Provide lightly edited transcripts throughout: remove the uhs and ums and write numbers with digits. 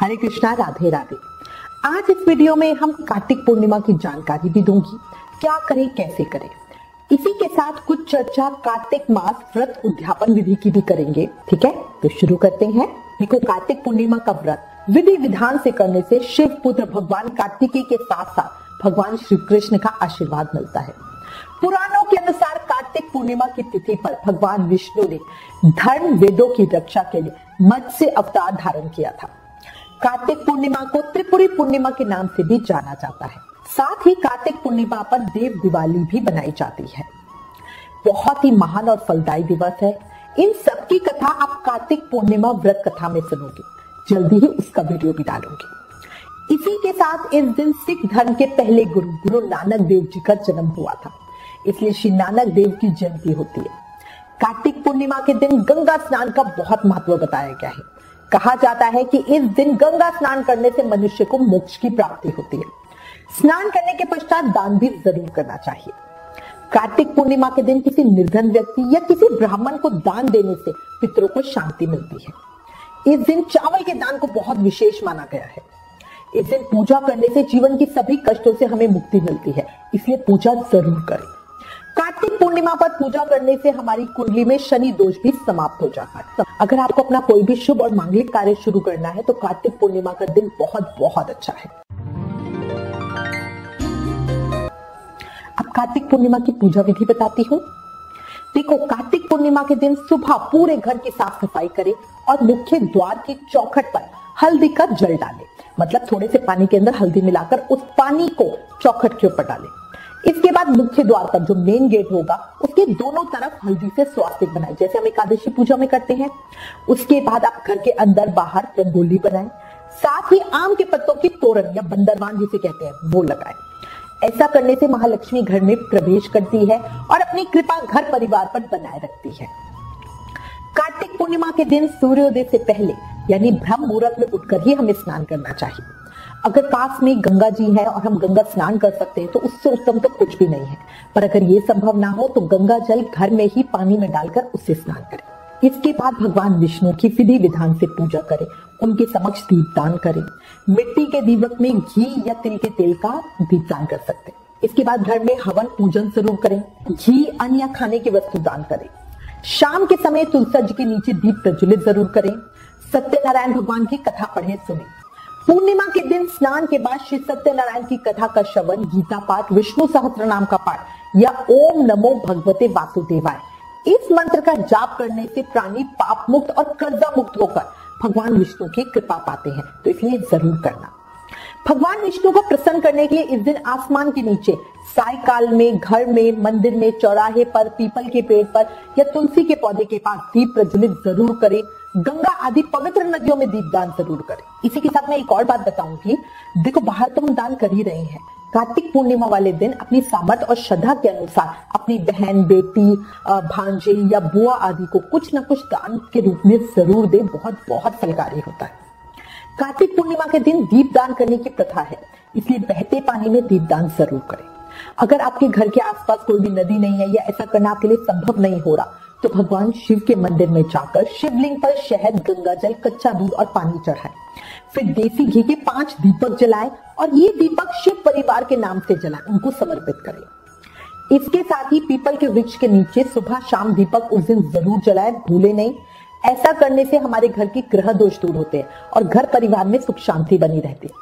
हरे कृष्णा, राधे राधे। आज इस वीडियो में हम कार्तिक पूर्णिमा की जानकारी भी दूंगी, क्या करें कैसे करें। इसी के साथ कुछ चर्चा कार्तिक मास व्रत उद्यापन विधि की भी करेंगे। ठीक है, तो शुरू करते हैं। देखो, कार्तिक पूर्णिमा का व्रत विधि विधान से करने से शिव पुत्र भगवान कार्तिकेय के साथ साथ भगवान श्री कृष्ण का आशीर्वाद मिलता है। पुराणों के अनुसार कार्तिक पूर्णिमा की तिथि पर भगवान विष्णु ने धर्म वेदों की रक्षा के लिए मत्स्य अवतार धारण किया था। कार्तिक पूर्णिमा को त्रिपुरी पूर्णिमा के नाम से भी जाना जाता है। साथ ही कार्तिक पूर्णिमा पर देव दिवाली भी बनाई जाती है। बहुत ही महान और फलदायी दिवस है। इन सब की कथा आप कार्तिक पूर्णिमा व्रत कथा में सुनोगे। जल्दी ही उसका वीडियो भी डालूंगी। इसी के साथ इस दिन सिख धर्म के पहले गुरु नानक देव जी का जन्म हुआ था, इसलिए श्री नानक देव की जयंती होती है। कार्तिक पूर्णिमा के दिन गंगा स्नान का बहुत महत्व बताया गया है। कहा जाता है कि इस दिन गंगा स्नान करने से मनुष्य को मोक्ष की प्राप्ति होती है। स्नान करने के पश्चात दान भी जरूर करना चाहिए। कार्तिक पूर्णिमा के दिन किसी निर्धन व्यक्ति या किसी ब्राह्मण को दान देने से पितरों को शांति मिलती है। इस दिन चावल के दान को बहुत विशेष माना गया है। इस दिन पूजा करने से जीवन की सभी कष्टों से हमें मुक्ति मिलती है, इसलिए पूजा जरूर करें। कार्तिक पूर्णिमा पर पूजा करने से हमारी कुंडली में शनि दोष भी समाप्त हो जाता है। अगर आपको अपना कोई भी शुभ और मांगलिक कार्य शुरू करना है तो कार्तिक पूर्णिमा का दिन बहुत बहुत अच्छा है। अब कार्तिक पूर्णिमा की पूजा विधि बताती हूँ। देखो, कार्तिक पूर्णिमा के दिन सुबह पूरे घर की साफ सफाई करें और मुख्य द्वार की चौखट पर हल्दी का जल डालें। मतलब थोड़े से पानी के अंदर हल्दी मिलाकर उस पानी को चौखट के ऊपर डालें। इसके बाद मुख्य द्वार पर जो मेन गेट होगा उसके दोनों तरफ हल्दी से स्वास्तिक बनाएं, जैसे हम एकादशी पूजा में करते हैं। उसके बाद आप घर के अंदर बाहर रंगोली बनाएं। साथ ही आम के पत्तों की तोरण या बंदरवान जिसे कहते हैं वो लगाएं। ऐसा करने से महालक्ष्मी घर में प्रवेश करती है और अपनी कृपा घर परिवार पर बनाए रखती है। कार्तिक पूर्णिमा के दिन सूर्योदय से पहले यानी ब्रह्म मुहूर्त में उठकर ही हमें स्नान करना चाहिए। अगर पास में गंगा जी है और हम गंगा स्नान कर सकते हैं तो उससे उत्तम तो कुछ भी नहीं है। पर अगर ये संभव ना हो तो गंगा जल घर में ही पानी में डालकर उससे स्नान करें। इसके बाद भगवान विष्णु की विधि विधान से पूजा करें, उनके समक्ष दीपदान करें। मिट्टी के दीपक में घी या तिल के तेल का दीपदान कर सकते हैं। इसके बाद घर में हवन पूजन जरूर करें। घी, अन्न या खाने की वस्तु दान करें। शाम के समय तुलसी जी के नीचे दीप प्रज्वलित जरूर करें। सत्यनारायण भगवान की कथा पढ़े सुने। पूर्णिमा के दिन स्नान के बाद श्री सत्यनारायण की कथा का श्रवण, गीता पाठ, विष्णु सहस्त्र नाम का पाठ या ओम नमो भगवते वासुदेवाय इस मंत्र का जाप करने से प्राणी पाप मुक्त और कर्जा मुक्त होकर भगवान विष्णु की कृपा पाते हैं, तो इसलिए जरूर करना। भगवान विष्णु को प्रसन्न करने के लिए इस दिन आसमान के नीचे, सायकाल में, घर में, मंदिर में, चौराहे पर, पीपल के पेड़ पर या तुलसी के पौधे के पास दीप प्रज्वलित जरूर करें। गंगा आदि पवित्र नदियों में दीपदान जरूर करें। इसी के साथ मैं एक और बात बताऊंगी। देखो, बाहर तो हम दान कर ही रहे हैं। कार्तिक पूर्णिमा वाले दिन अपनी सामर्थ्य और श्रद्धा के अनुसार अपनी बहन, बेटी, भांजे या बुआ आदि को कुछ न कुछ दान के रूप में जरूर दे। बहुत बहुत फलकारी होता है। कार्तिक पूर्णिमा के दिन दीपदान करने की प्रथा है, इसलिए बहते पानी में दीपदान जरूर करें। अगर आपके घर के आसपास कोई भी नदी नहीं है या ऐसा करना आपके लिए संभव नहीं हो रहा तो भगवान शिव के मंदिर में जाकर शिवलिंग पर शहद, गंगा जल, कच्चा दूध और पानी चढ़ाएं। फिर देसी घी के 5 दीपक जलाएं और ये दीपक शिव परिवार के नाम से जलाएं, उनको समर्पित करें। इसके साथ ही पीपल के वृक्ष के नीचे सुबह शाम दीपक उस दिन जरूर जलाएं, भूले नहीं। ऐसा करने से हमारे घर के ग्रह दोष दूर होते हैं और घर परिवार में सुख शांति बनी रहती है।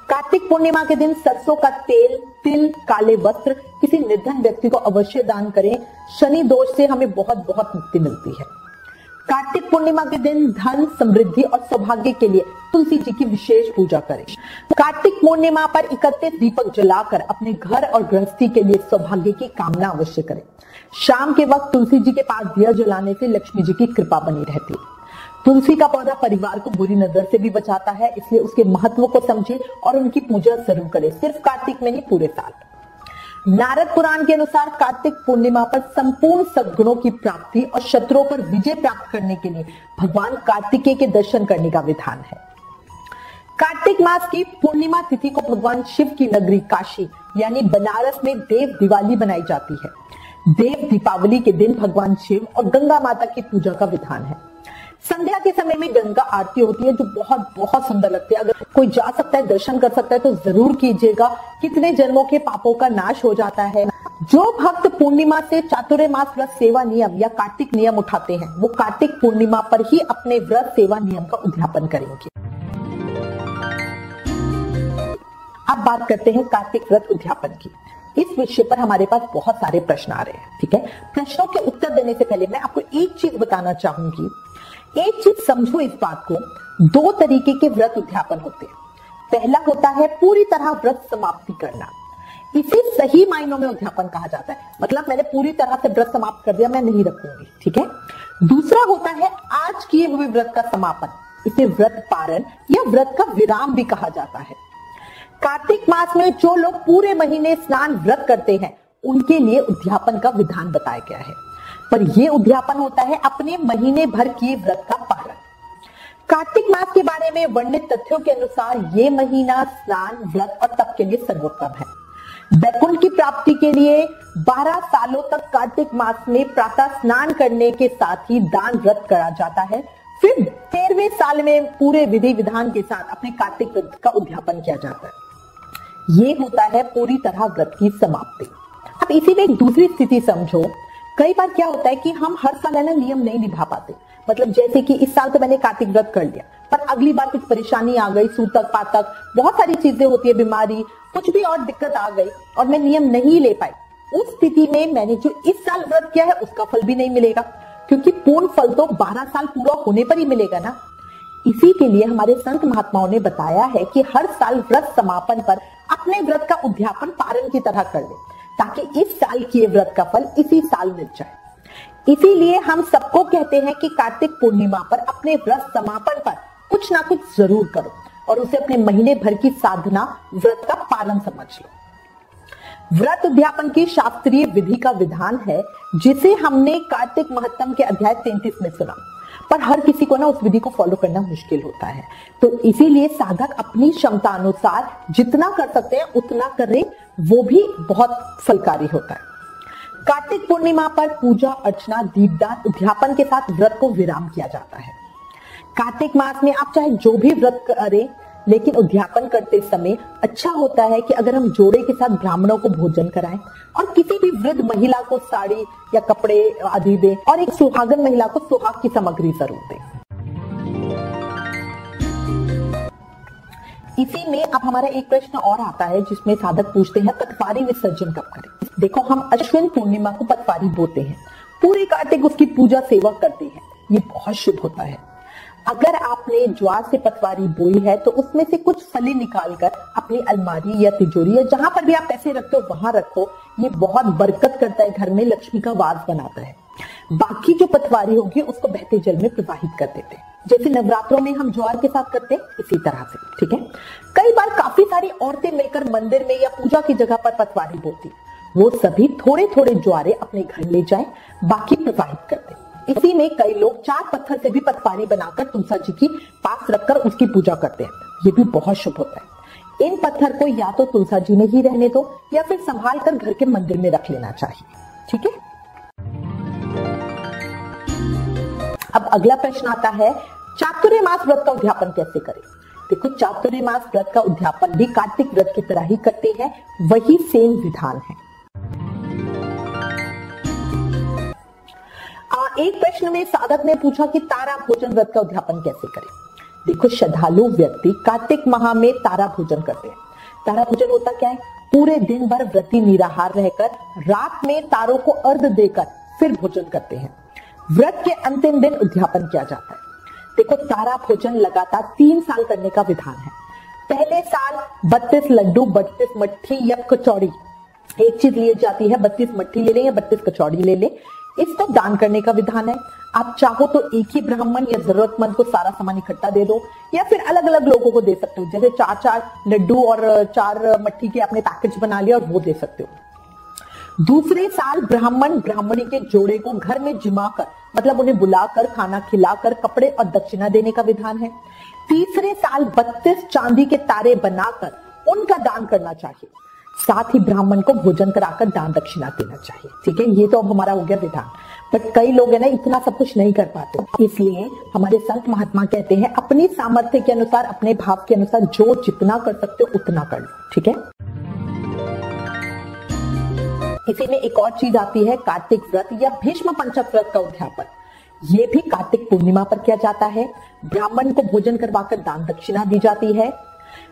कार्तिक पूर्णिमा के दिन सरसों का तेल, तिल, काले वस्त्र किसी निर्धन व्यक्ति को अवश्य दान करें। शनि दोष से हमें बहुत बहुत मुक्ति मिलती है। कार्तिक पूर्णिमा के दिन धन, समृद्धि और सौभाग्य के लिए तुलसी जी की विशेष पूजा करें। कार्तिक पूर्णिमा पर 31 दीपक जलाकर अपने घर और गृहस्थी के लिए सौभाग्य की कामना अवश्य करें। शाम के वक्त तुलसी जी के पास दिया जलाने से लक्ष्मी जी की कृपा बनी रहती है। तुलसी का पौधा परिवार को बुरी नजर से भी बचाता है, इसलिए उसके महत्व को समझें और उनकी पूजा जरूर करें। सिर्फ कार्तिक में नहीं, पूरे साल। नारद पुराण के अनुसार कार्तिक पूर्णिमा पर संपूर्ण सद्गुणों की प्राप्ति और शत्रुओं पर विजय प्राप्त करने के लिए भगवान कार्तिकेय के दर्शन करने का विधान है। कार्तिक मास की पूर्णिमा तिथि को भगवान शिव की नगरी काशी यानी बनारस में देव दिवाली बनाई जाती है। देव दीपावली के दिन भगवान शिव और गंगा माता की पूजा का विधान है। संध्या के समय में गंगा आरती होती है जो बहुत बहुत सुंदर लगती है। अगर कोई जा सकता है, दर्शन कर सकता है तो जरूर कीजिएगा। कितने जन्मों के पापों का नाश हो जाता है। जो भक्त पूर्णिमा से चातुर्मास व्रत सेवा नियम या कार्तिक नियम उठाते हैं वो कार्तिक पूर्णिमा पर ही अपने व्रत सेवा नियम का उद्यापन करेंगे। अब बात करते हैं कार्तिक व्रत उद्यापन की। इस विषय पर हमारे पास बहुत सारे प्रश्न आ रहे हैं, ठीक है। प्रश्नों के उत्तर देने से पहले मैं आपको एक चीज बताना चाहूंगी। एक चीज समझो इस बात को, दो तरीके के व्रत उद्यापन होते हैं। पहला होता है पूरी तरह व्रत समाप्ति करना, इसे सही मायनों में उद्यापन कहा जाता है। मतलब मैंने पूरी तरह से व्रत समाप्त कर दिया, मैं नहीं रखूंगी, ठीक है। दूसरा होता है आज किए हुए व्रत का समापन, इसे व्रत पारण या व्रत का विराम भी कहा जाता है। कार्तिक मास में जो लोग पूरे महीने स्नान व्रत करते हैं उनके लिए उद्यापन का विधान बताया गया है, पर यह उद्यापन होता है अपने महीने भर किए व्रत का पारण। कार्तिक मास के बारे में वर्णित तथ्यों के अनुसार ये महीना स्नान व्रत और तप के लिए सर्वोत्तम है। वैकुंठ की प्राप्ति के लिए 12 सालों तक कार्तिक मास में प्रातः स्नान करने के साथ ही दान व्रत करा जाता है। फिर 13वें साल में पूरे विधि विधान के साथ अपने कार्तिक व्रत का उद्यापन किया जाता है। ये होता है पूरी तरह व्रत की समाप्ति। अब इसी में एक दूसरी स्थिति समझो। कई बार क्या होता है कि हम हर साल है ना नियम नहीं निभा पाते। मतलब जैसे कि इस साल तो मैंने कार्तिक व्रत कर लिया, पर अगली बार कुछ परेशानी आ गई, सूतक पातक बहुत सारी चीजें होती है, बीमारी कुछ भी और दिक्कत आ गई और मैं नियम नहीं ले पाई। उस स्थिति में मैंने जो इस साल व्रत किया है उसका फल भी नहीं मिलेगा, क्योंकि पूर्ण फल तो 12 साल पूरा होने पर ही मिलेगा ना। इसी के लिए हमारे संत महात्माओं ने बताया है कि हर साल व्रत समापन पर अपने व्रत का उद्यापन पारण की तरह कर ले, ताकि इस साल किए व्रत का फल इसी साल मिल जाए। इसीलिए हम सबको कहते हैं कि कार्तिक पूर्णिमा पर अपने व्रत समापन पर कुछ ना कुछ जरूर करो और उसे अपने महीने भर की साधना व्रत का पालन समझ लो। व्रत उद्यापन की शास्त्रीय विधि का विधान है जिसे हमने कार्तिक महत्तम के अध्याय 33 में सुना, पर हर किसी को ना उस विधि को फॉलो करना मुश्किल होता है। तो इसीलिए साधक अपनी क्षमता अनुसार जितना कर सकते हैं उतना करें, वो भी बहुत फलकारी होता है। कार्तिक पूर्णिमा पर पूजा अर्चना दीपदान उद्यापन के साथ व्रत को विराम किया जाता है। कार्तिक मास में आप चाहे जो भी व्रत करें, लेकिन उद्यापन करते समय अच्छा होता है कि अगर हम जोड़े के साथ ब्राह्मणों को भोजन कराएं और किसी भी वृद्ध महिला को साड़ी या कपड़े आदि दें और एक सुहागन महिला को सुहाग की सामग्री जरूर दें। इसी में अब हमारा एक प्रश्न और आता है जिसमें साधक पूछते हैं पटवारी विसर्जन कब करें। देखो, हम अश्विन पूर्णिमा को पटवारी बोते हैं, पूरे कार्तिक उसकी पूजा सेवा करते हैं, ये बहुत शुभ होता है। अगर आपने ज्वार से पटवारी बोई है तो उसमें से कुछ फली निकालकर अपनी अलमारी या तिजोरी या जहां पर भी आप पैसे रखते हो वहां रखो, ये बहुत बरकत करता है, घर में लक्ष्मी का वास बनाता है। बाकी जो पटवारी होगी उसको बहते जल में प्रवाहित कर देते हैं, जैसे नवरात्रों में हम ज्वार के साथ करते हैं, इसी तरह से, ठीक है। कई बार काफी सारी औरतें मिलकर मंदिर में या पूजा की जगह पर पटवारी बोती, वो सभी थोड़े थोड़े ज्वारे अपने घर ले जाए, बाकी प्रवाहित कर दे। इसी में कई लोग 4 पत्थर से भी पटवारी बनाकर तुलसा जी की पास रखकर उसकी पूजा करते हैं, ये भी बहुत शुभ होता है। इन पत्थर को या तो तुलसा जी में ही रहने दो या फिर संभाल कर घर के मंदिर में रख लेना चाहिए, ठीक है। अब अगला प्रश्न आता है चातुर्मास व्रत का उद्यापन कैसे करें। देखो, चातुर्मास व्रत का उद्यापन भी कार्तिक व्रत की तरह ही करते हैं, वही सेम विधान है। एक प्रश्न में साधक ने पूछा कि तारा भोजन व्रत का उद्यापन कैसे करें। देखो, श्रद्धालु व्यक्ति कार्तिक माह में तारा भोजन करते हैं। तारा भोजन होता क्या है, पूरे दिन भर व्रती निराहार रहकर रात में तारों को अर्घ्य देकर फिर भोजन करते हैं। व्रत के अंतिम दिन उद्यापन किया जाता है। देखो, तारा भोजन लगातार 3 साल करने का विधान है। पहले साल 32 लड्डू, 32 मट्ठी या कचौड़ी, एक चीज ली जाती है, 32 मट्ठी ले लें या 32 कचौड़ी ले लें, इसको दान करने का विधान है। आप चाहो तो एक ही ब्राह्मण या जरूरतमंद को सारा सामान इकट्ठा दे दो, या फिर अलग अलग लोगों को दे सकते हो, जैसे 4-4 लड्डू और 4 मट्ठी के अपने पैकेज बना लिया और वो दे सकते हो। दूसरे साल ब्राह्मण ब्राह्मणी के जोड़े को घर में जिमा कर, मतलब उन्हें बुलाकर खाना खिलाकर कपड़े और दक्षिणा देने का विधान है। तीसरे साल 32 चांदी के तारे बनाकर उनका दान करना चाहिए। साथ ही ब्राह्मण को भोजन कराकर दान दक्षिणा देना चाहिए। ठीक है, ये तो अब हमारा हो गया विधान, बट कई लोग है ना इतना सब कुछ नहीं कर पाते, इसलिए हमारे संत महात्मा कहते हैं अपनी सामर्थ्य के अनुसार, अपने भाव के अनुसार जो जितना कर सकते हो उतना कर लो। ठीक है, इसी में एक और चीज आती है कार्तिक व्रत या भीष्म पंचक व्रत का उद्यापन। ये भी कार्तिक पूर्णिमा पर किया जाता है। ब्राह्मण को भोजन करवाकर दान दक्षिणा दी जाती है।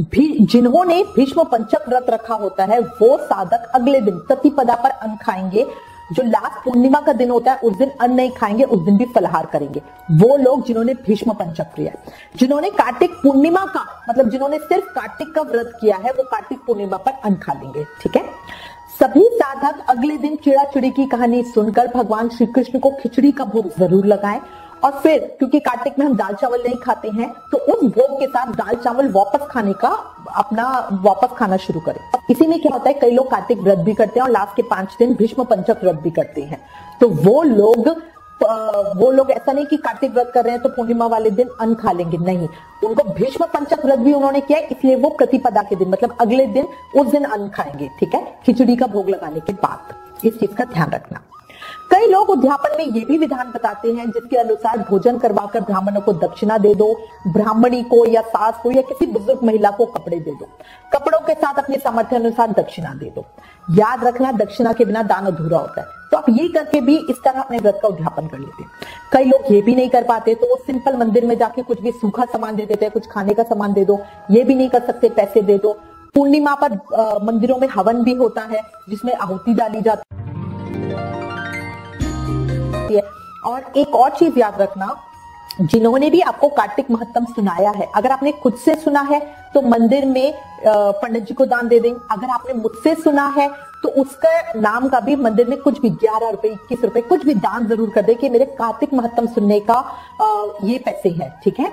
जिन्होंने भीष्म पंचक व्रत रखा होता है वो साधक अगले दिन प्रतिपदा पर अन्न खाएंगे। जो लास्ट पूर्णिमा का दिन होता है उस दिन अन्न नहीं खाएंगे, उस दिन भी फलाहार करेंगे। वो लोग जिन्होंने भीष्म पंचक किया है, जिन्होंने कार्तिक पूर्णिमा का मतलब जिन्होंने सिर्फ कार्तिक का व्रत किया है वो कार्तिक पूर्णिमा पर अन्न खा लेंगे। ठीक है, सभी साधक अगले दिन चिड़ा चिड़ी की कहानी सुनकर भगवान श्री कृष्ण को खिचड़ी का भोग जरूर लगाएं और फिर क्योंकि कार्तिक में हम दाल चावल नहीं खाते हैं तो उस भोग के साथ दाल चावल वापस खाना शुरू करें। इसी में क्या होता है, कई लोग कार्तिक व्रत भी करते हैं और लास्ट के 5 दिन भीष्म पंचक व्रत भी करते हैं। तो वो लोग ऐसा नहीं कि कार्तिक व्रत कर रहे हैं तो पूर्णिमा वाले दिन अन्न खा लेंगे, नहीं, उनको भीष्म पंचक व्रत भी उन्होंने किया है, इसलिए वो प्रतिपदा के दिन मतलब अगले दिन उस दिन अन्न खाएंगे। ठीक है, खिचड़ी का भोग लगाने के बाद, इस चीज का ध्यान रखना। कई लोग उद्यापन में ये भी विधान बताते हैं जिसके अनुसार भोजन करवाकर ब्राह्मणों को दक्षिणा दे दो, ब्राह्मणी को या सास को या किसी बुजुर्ग महिला को कपड़े दे दो, कपड़ों के साथ अपने सामर्थ्य अनुसार दक्षिणा दे दो। याद रखना दक्षिणा के बिना दान अधूरा होता है, तो आप ये करके भी इस तरह अपने व्रत का उद्यापन कर लेते हैं। कई लोग ये भी नहीं कर पाते तो वो सिंपल मंदिर में जाके कुछ भी सूखा सामान दे देते हैं, कुछ खाने का सामान दे दो, ये भी नहीं कर सकते, पैसे दे दो। पूर्णिमा पर मंदिरों में हवन भी होता है जिसमें आहुति डाली जाती है। और एक और चीज याद रखना, जिन्होंने भी आपको कार्तिक महत्तम सुनाया है, अगर आपने खुद से सुना है तो मंदिर में पंडित जी को दान दे दें। अगर आपने मुझसे सुना है तो उसका नाम का भी मंदिर में कुछ भी 11 रुपए 21 रुपए कुछ भी दान जरूर कर दे कि मेरे कार्तिक महत्तम सुनने का ये पैसे है। ठीक है,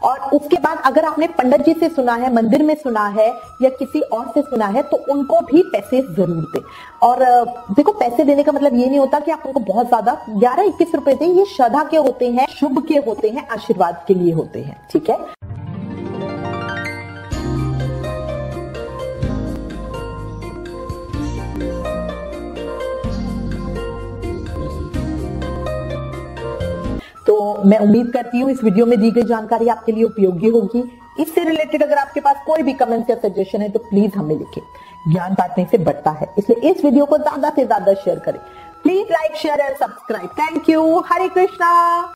और उसके बाद अगर आपने पंडित जी से सुना है, मंदिर में सुना है या किसी और से सुना है तो उनको भी पैसे जरूर दें। और देखो, पैसे देने का मतलब ये नहीं होता कि आप उनको बहुत ज्यादा 11-21 रुपए दें, ये श्रद्धा के होते हैं, शुभ के होते हैं, आशीर्वाद के लिए होते हैं। ठीक है, तो मैं उम्मीद करती हूँ इस वीडियो में दी गई जानकारी आपके लिए उपयोगी होगी। इससे रिलेटेड अगर आपके पास कोई भी कमेंट या सजेशन है तो प्लीज हमें लिखें। ज्ञान बांटने से बढ़ता है, इसलिए इस वीडियो को ज्यादा से ज्यादा शेयर करें। Please like, share and subscribe. Thank you. Hare Krishna.